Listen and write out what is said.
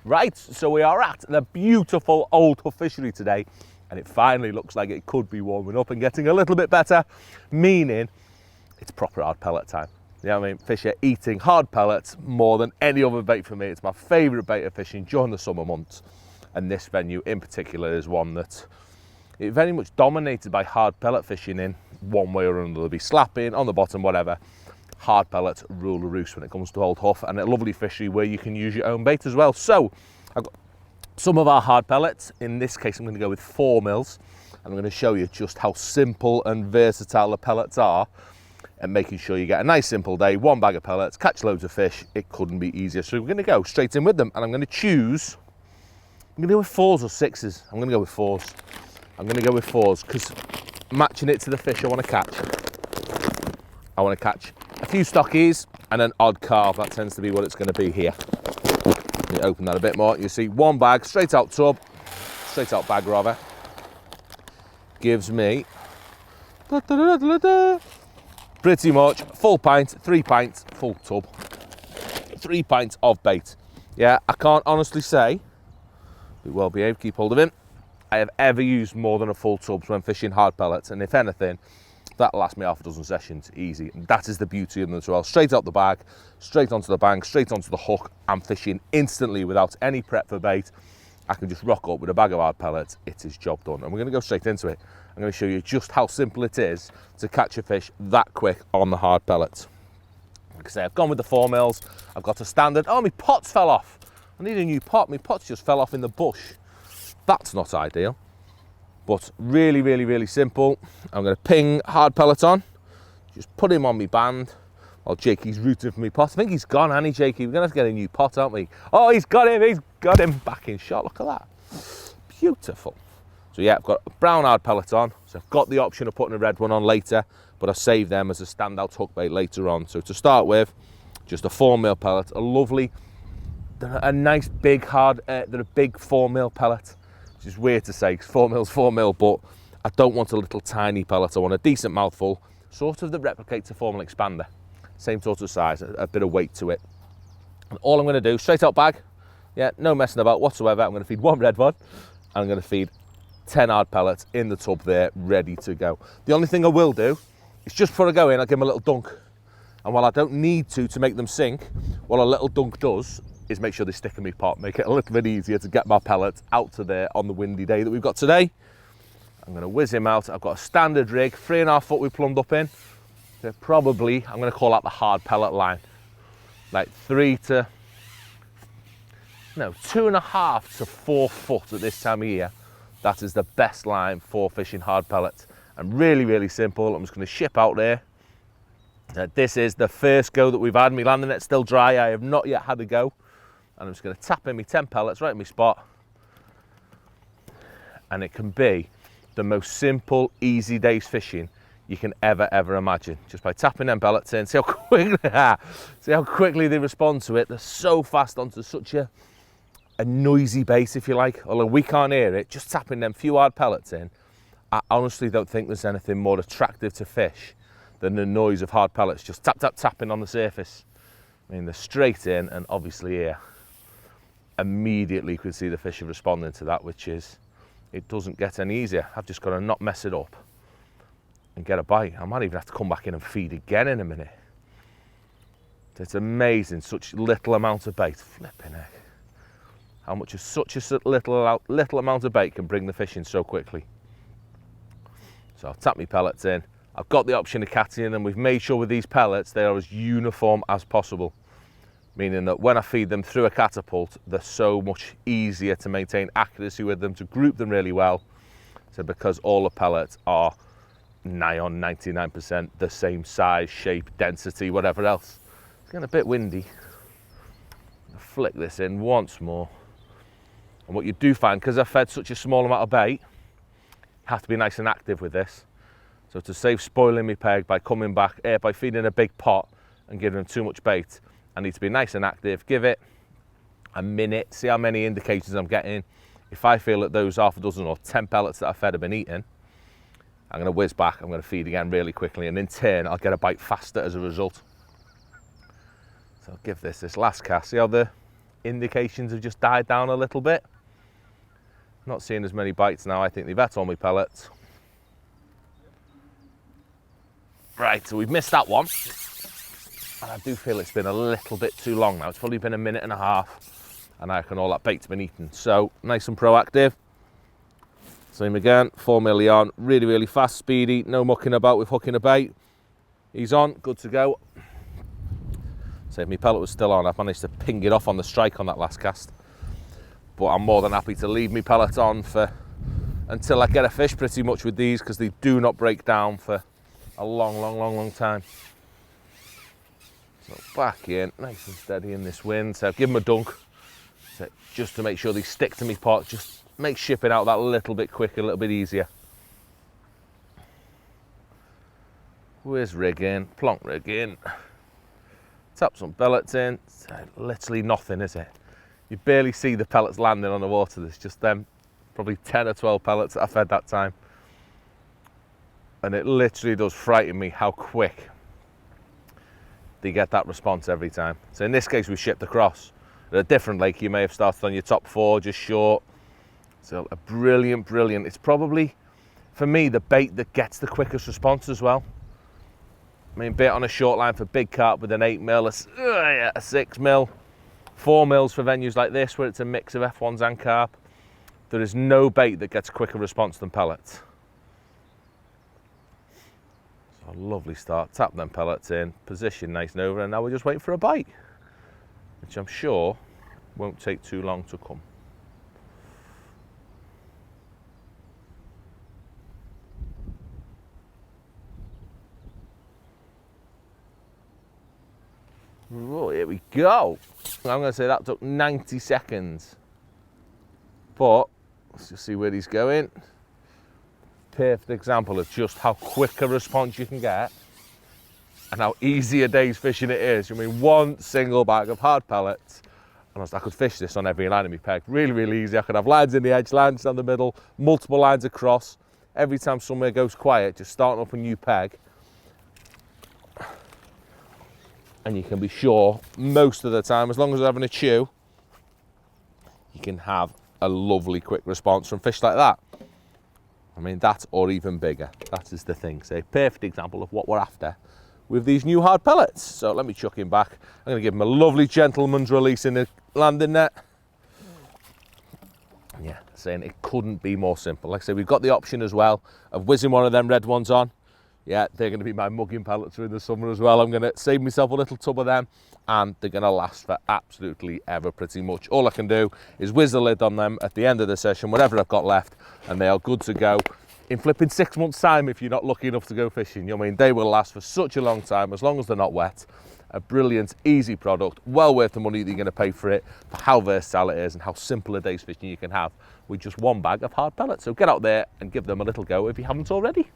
Right, so we are at the beautiful Old Hough Fishery today, and it finally looks like it could be warming up and getting a little bit better, meaning it's proper hard pellet time. You know what I mean? Fish are eating hard pellets more than any other bait for me. It's my favourite bait of fishing during the summer months, and this venue in particular is one that it's very much dominated by hard pellet fishing in one way or another. They'll be slapping on the bottom, whatever. Hard pellets rule the roost when it comes to Old Hough, and a lovely fishery where you can use your own bait as well. So I've got some of our hard pellets. In this case, I'm going to go with 4 mils, and I'm going to show you just how simple and versatile the pellets are, and making sure you get a nice simple day, 1 bag of pellets, catch loads of fish. It couldn't be easier. So we're going to go straight in with them, and I'm going to choose. I'm going to go with 4s or 6s. I'm going to go with 4s. I'm going to go with 4s because matching it to the fish I want to catch. I want to catch a few stockies and an odd carp. That tends to be what it's going to be here. Let me open that a bit more. You see 1 bag, straight out tub, straight out bag rather, gives me pretty much full pint, 3 pints, full tub, 3 pints of bait. Yeah, I can't honestly say, be well behaved, keep hold of him, I have ever used more than a full tub when fishing hard pellets, and if anything, that'll last me half a dozen sessions easy. And that is the beauty of them as well. Straight out the bag, straight onto the bank, straight onto the hook. I'm fishing instantly without any prep for bait. I can just rock up with a bag of hard pellets. It is job done. And we're going to go straight into it. I'm going to show you just how simple it is to catch a fish that quick on the hard pellets. Like I say, I've gone with the 4 mils. I've got a standard. Oh, my pots fell off. I need a new pot. My pots just fell off in the bush. That's not ideal. But really, really, really simple. I'm going to ping hard pellet on. Just put him on my band while Jakey's rooting for me pot. I think he's gone, hasn't he, Jakey? We're going to have to get a new pot, aren't we? Oh, he's got him. He's got him back in shot. Look at that. Beautiful. So, yeah, I've got a brown hard pellet on. So I've got the option of putting a red one on later, but I save them as a standout hook bait later on. So to start with, just a 4 mil pellet. A lovely, a nice big hard, they're a big 4 mil pellet. Which is weird to say, 4 mil, but I don't want a little tiny pellet. I want a decent mouthful, sort of that replicates a 4 mil expander. Same sort of size, a bit of weight to it. And all I'm going to do, straight out bag, yeah, no messing about whatsoever. I'm going to feed 1 red one, and I'm going to feed 10 hard pellets in the tub there, ready to go. The only thing I will do is just before I go in, I'll give them a little dunk. And while I don't need to make them sink, what a little dunk does is make sure they stick in my pot, make it a little bit easier to get my pellets out to there on the windy day that we've got today. I'm going to whiz him out. I've got a standard rig, 3.5 foot we plumbed up in. They're probably, I'm going to call that the hard pellet line. Like 2.5 to 4 foot at this time of year. That is the best line for fishing hard pellets. And really, really simple. I'm just going to ship out there. This is the first go that we've had. My landing net's still dry. I have not yet had a go. And I'm just going to tap in my 10 pellets right in my spot. And it can be the most simple, easy day's fishing you can ever imagine. Just by tapping them pellets in, see how quickly they respond to it. They're so fast onto such a noisy bait, if you like. Although we can't hear it, just tapping them few hard pellets in, I honestly don't think there's anything more attractive to fish than the noise of hard pellets just tapping on the surface. I mean, they're straight in, and obviously here, immediately you can see the fish are responding to that, which is, it doesn't get any easier. I've just got to not mess it up and get a bite. I might even have to come back in and feed again in a minute. It's amazing, such little amount of bait. Flipping heck. How much of such a little amount of bait can bring the fish in so quickly. So I've tapped my pellets in. I've got the option of catching them. We've made sure with these pellets they are as uniform as possible, meaning that when I feed them through a catapult, they're so much easier to maintain accuracy with them, to group them really well. So because all the pellets are nigh on 99% the same size, shape, density, whatever else. It's getting a bit windy. I'll flick this in once more. And what you do find, because I've fed such a small amount of bait, you have to be nice and active with this. So to save spoiling my peg by coming back, by feeding a big pot and giving them too much bait, I need to be nice and active. Give it a minute, see how many indicators I'm getting. If I feel that those half a dozen or 10 pellets that I fed have been eaten, I'm going to whiz back, I'm going to feed again really quickly, and in turn I'll get a bite faster as a result. So I'll give this last cast. See how the indications have just died down a little bit. Not seeing as many bites now. I think they've ate all my pellets. Right, so we've missed that one. And I do feel it's been a little bit too long now. It's probably been a minute and a half, and I reckon all that bait's been eaten. So nice and proactive. Same again, 4 milli on, really, really fast, speedy, no mucking about with hooking a bait. He's on, good to go. So if my pellet was still on, I've managed to ping it off on the strike on that last cast. But I'm more than happy to leave my pellet on until I get a fish pretty much with these, because they do not break down for a long time. So back in, nice and steady in this wind. So give them a dunk, so just to make sure they stick to me pot, just make shipping out that little bit quicker, a little bit easier. Whiz rig in, plonk rig in, tap some pellets in. So literally nothing, is it? You barely see the pellets landing on the water. There's just them, probably 10 or 12 pellets that I fed that time. And it literally does frighten me how quick they get that response every time. So in this case, we shipped across. At a different lake, you may have started on your top 4, just short. So a brilliant, it's probably, for me, the bait that gets the quickest response as well. I mean, bait on a short line for big carp with an 8 mil, a 6 mil, 4 mils for venues like this, where it's a mix of F1's and carp. There is no bait that gets quicker response than pellets. A lovely start, tap them pellets in, position nice and over, and now we're just waiting for a bite, which I'm sure won't take too long to come. Oh, here we go. I'm going to say that took 90 seconds, but let's just see where he's going. Perfect example of just how quick a response you can get and how easy a day's fishing it is. I mean, one single bag of hard pellets, and I could fish this on every line of my peg. Really easy. I could have lines in the edge, lines down the middle, multiple lines across. Every time somewhere goes quiet, just starting up a new peg. And you can be sure most of the time, as long as you're having a chew, you can have a lovely quick response from fish like that. I mean, that or even bigger. That is the thing. So a perfect example of what we're after with these new hard pellets. So let me chuck him back. I'm going to give him a lovely gentleman's release in the landing net. Yeah, saying it couldn't be more simple. Like I said, we've got the option as well of whizzing one of them red ones on. Yeah, they're going to be my mugging pellets through the summer as well. I'm going to save myself a little tub of them, and they're going to last for absolutely ever pretty much. All I can do is whiz the lid on them at the end of the session, whatever I've got left, and they are good to go in flipping 6 months' time if you're not lucky enough to go fishing. You know what I mean? They will last for such a long time, as long as they're not wet. A brilliant, easy product, well worth the money that you're going to pay for it, for how versatile it is and how simple a day's fishing you can have with just one bag of hard pellets. So get out there and give them a little go if you haven't already.